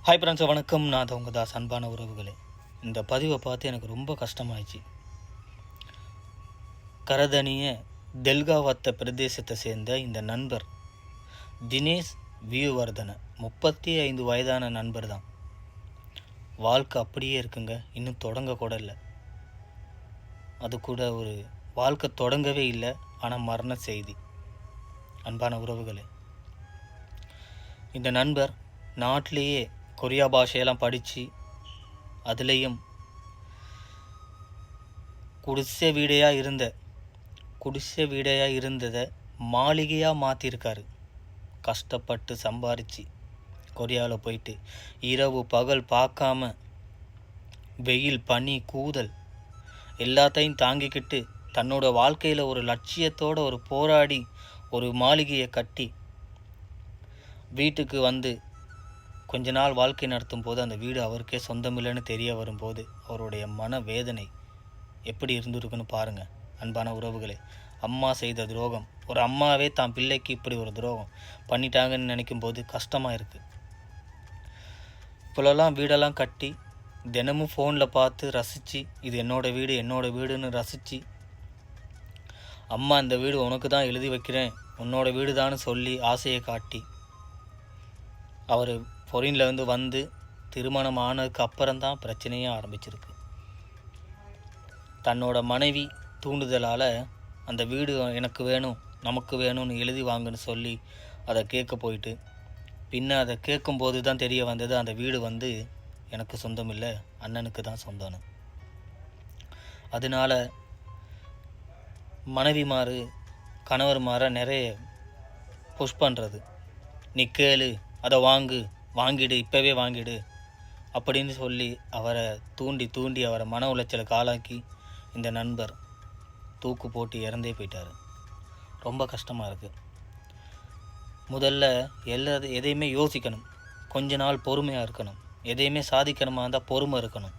Hi friends, வணக்கம். நான் தான் உங்கள் தாஸ். அன்பான உறவுகளே, இந்த பதிவை பார்த்து எனக்கு ரொம்ப கஷ்டமாயிடுச்சு. கரதனிய தெல்காவத்த பிரதேசத்தை சேர்ந்த இந்த நண்பர் தினேஷ் வியூவர்தன 35 வயதான நண்பர் தான். வாழ்க்கை அப்படியே இருக்குங்க, இன்னும் தொடங்க கூட இல்லை. அது கூட ஒரு வாழ்க்கை தொடங்கவே இல்லை, ஆனால் மரண செய்தி. அன்பான உறவுகளே, இந்த நண்பர் நாட்டிலேயே கொரியா பாஷையெல்லாம் படித்து அதுலேயும் குடிசை வீடையாக இருந்ததை மாளிகையாக மாற்றிருக்காரு. கஷ்டப்பட்டு சம்பாரித்து கொரியாவில் போயிட்டு இரவு பகல் பார்க்காம வெயில் பனி கூதல் எல்லாத்தையும் தாங்கிக்கிட்டு தன்னோட வாழ்க்கையில் ஒரு லட்சியத்தோடு ஒரு போராடி ஒரு மாளிகையை கட்டி வீட்டுக்கு வந்து கொஞ்ச நாள் வாழ்க்கை நடத்தும் போது அந்த வீடு அவருக்கே சொந்தமில்லைன்னு தெரிய வரும்போது அவருடைய மன வேதனை எப்படி இருந்திருக்குன்னு பாருங்கள். அன்பான உறவுகளே, அம்மா செய்த துரோகம், ஒரு அம்மாவே தான் பிள்ளைக்கு இப்படி ஒரு துரோகம் பண்ணிட்டாங்கன்னு நினைக்கும் போது கஷ்டமாக இருக்குது. இப்போலாம் வீடெல்லாம் கட்டி தினமும் ஃபோனில் பார்த்து ரசித்து இது என்னோட வீடுன்னு ரசித்து, அம்மா இந்த வீடு உனக்கு தான் எழுதி வைக்கிறேன், உன்னோட வீடு தான்னு சொல்லி ஆசையை காட்டி அவர் ஃபாரின்லேருந்து வந்து திருமணம் ஆனதுக்கு அப்புறம்தான் பிரச்சனையே ஆரம்பிச்சிருக்கு. தன்னோட மனைவி தூண்டுதலால் அந்த வீடு எனக்கு வேணும், நமக்கு வேணும்னு எழுதி வாங்குன்னு சொல்லி அதை கேட்க போயிட்டு பின்ன அதை கேட்கும்போது தான் தெரிய வந்தது அந்த வீடு வந்து எனக்கு சொந்தம் இல்லை, அண்ணனுக்கு தான் சொந்தம்னு. அதனால் மனைவிமார் கணவர்மாரை நிறைய புஷ் பண்ணுறது, நீ கேளு, அதை வாங்கிடு, இப்போவே வாங்கிடு அப்படின்னு சொல்லி அவரை தூண்டி அவரை மன உளைச்சலுக்கு ஆளாக்கி இந்த நண்பர் தூக்கு போட்டு இறந்தே போயிட்டார். ரொம்ப கஷ்டமாக இருக்குது. முதல்ல எதையுமே யோசிக்கணும், கொஞ்ச நாள் பொறுமையாக இருக்கணும். எதையுமே சாதிக்கணுமா இருந்தால் பொறுமை இருக்கணும்.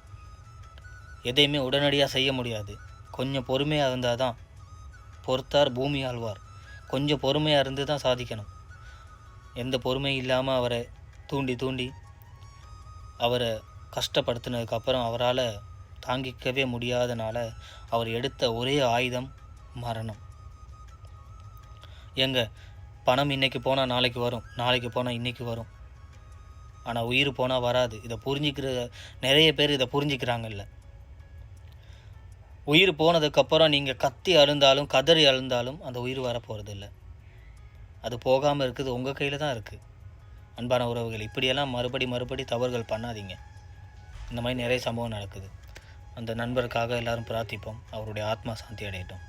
எதையுமே உடனடியாக செய்ய முடியாது, கொஞ்சம் பொறுமையாக இருந்தால் தான். பொறுத்தார் பூமி ஆழ்வார். கொஞ்சம் பொறுமையாக இருந்து தான் சாதிக்கணும். எந்த பொறுமையும் இல்லாமல் அவரை தூண்டி அவரை கஷ்டப்படுத்தினதுக்கப்புறம் அவரால் தாங்கிக்கவே முடியாதனால அவர் எடுத்த ஒரே ஆயுதம் மரணம். பணம் இன்றைக்கி போனால் நாளைக்கு வரும், நாளைக்கு போனால் இன்றைக்கி வரும், ஆனால் உயிர் போனால் வராது. இதை புரிஞ்சிக்கிற நிறைய பேர் இதை புரிஞ்சிக்கிறாங்கல்ல. உயிர் போனதுக்கப்புறம் நீங்கள் கத்தி அழுந்தாலும் கதறி அழுந்தாலும் அந்த உயிர் வரப்போகிறது இல்லை. அது போகாமல் இருக்குது, உங்கள் கையில் தான் இருக்குது. அன்பான உறவுகள், இப்படியெல்லாம் மறுபடி தவறுகள் பண்ணாதீங்க. இந்த மாதிரி நிறைய சம்பவம் நடக்குது. அந்த நண்பருக்காக எல்லாரும் பிரார்த்திப்போம், அவருடைய ஆத்மா சாந்தி அடையட்டும்.